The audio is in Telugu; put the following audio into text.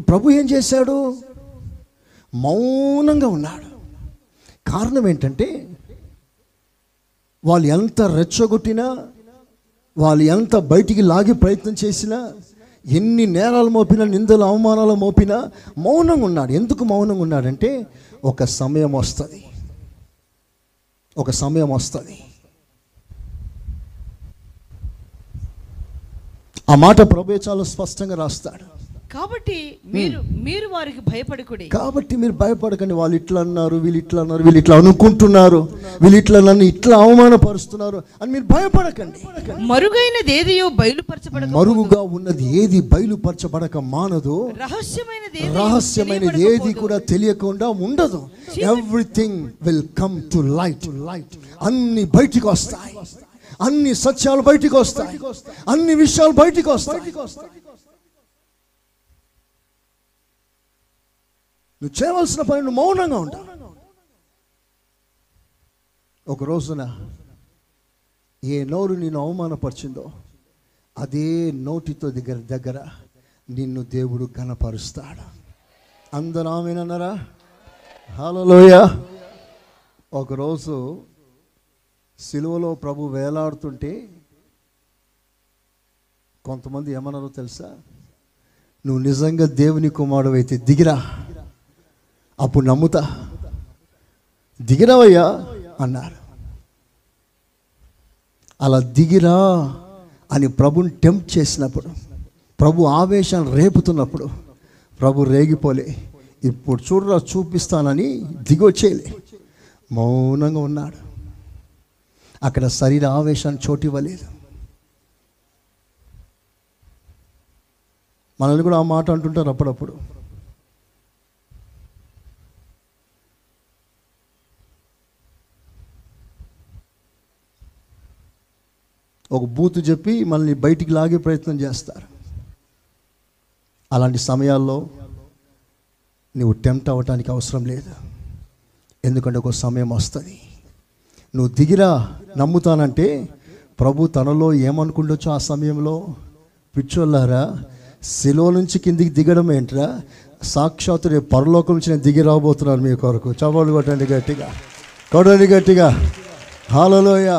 ప్రభు ఏం చేశాడు? మౌనంగా ఉన్నాడు. కారణం ఏంటంటే, వాళ్ళు ఎంత రెచ్చగొట్టినా, వాళ్ళు ఎంత బయటికి లాగి ప్రయత్నం చేసినా, ఎన్ని నేరాలు మోపినా, నిందలు అవమానాలు మోపినా మౌనంగా ఉన్నాడు. ఎందుకు మౌనంగా ఉన్నాడంటే, ఒక సమయం వస్తుంది, ఒక సమయం వస్తుంది. ఆ మాట ప్రభువే చాలా స్పష్టంగా రాస్తాడు. కాబట్టి మీరు వారికి భయపడకుడి. కాబట్టి మీరు భయపడకండి. వాళ్ళు ఇట్లా అన్నారు, వీళ్ళు ఇట్లా అన్నారు, వీళ్ళు ఇట్లా అనుకుంటున్నారు, వీళ్ళు ఇట్లా నన్ను ఇట్లా అవమానపరుస్తున్నారు అని మీరు భయపడకండి. మరుగైనది ఏదియో బయలుపరచబడక, మరుగుగా ఉన్నది ఏది బయలుపరచబడక మానదు, రహస్యమైనది ఏది కూడా తెలియకుండా ఉండదు. Everything will come to light. అన్ని బయటికి వస్తాయి, అన్ని సత్యాలు బయటికి వస్తాయి, అన్ని విషయాలు బయటికి వస్తాయి. నువ్వు చేయవలసిన పని నువ్వు మౌనంగా ఉంటావు. ఒక రోజున ఏ నోరు నిన్ను అవమానపరిచిందో అదే నోటితో దగ్గర నిన్ను దేవుడు ఘనపరుస్తాడు. అందరూ ఆమేనన్నారా? హల్లెలూయా. ఒకరోజు సిలువలో ప్రభు వేలాడుతుంటే కొంతమంది ఏమన్నారో తెలుసా? నువ్వు నిజంగా దేవుని కుమారుడు అయితే దిగిరా, అప్పుడు నమ్ముతా, దిగిరావయ్యా అన్నారు. అలా దిగిరా అని ప్రభుని టెంప్ట్ చేసినప్పుడు, ప్రభు ఆవేశాన్ని రేపుతున్నప్పుడు ప్రభు రేగిపోలే. ఇప్పుడు చూడరా చూపిస్తానని దిగొచ్చేయలే, మౌనంగా ఉన్నాడు. అక్కడ శరీర ఆవేశాన్ని చోటివ్వలేదు. మనల్ని కూడా ఆ మాట అంటుంటారు అప్పుడప్పుడు. ఒక బూతు చెప్పి మనల్ని బయటికి లాగే ప్రయత్నం చేస్తారు. అలాంటి సమయాల్లో నువ్వు టెంప్ట్ అవ్వటానికి అవసరం లేదు. ఎందుకంటే ఒక సమయం వస్తుంది, నువ్వు దిగిరా నమ్ముతానంటే ప్రభు తనలో ఏమనుకుండొచ్చో ఆ సమయంలో, పిచ్చోళ్ళారా శిలువ నుంచి కిందికి దిగడం ఏంట్రా, సాక్షాత్తు రేపు పరలోకం నుంచి నేను దిగి రాబోతున్నాను మీ కొరకు. చవళ్ళు కొట్టండి గట్టిగా, కొట్టండి గట్టిగా. హల్లెలూయా.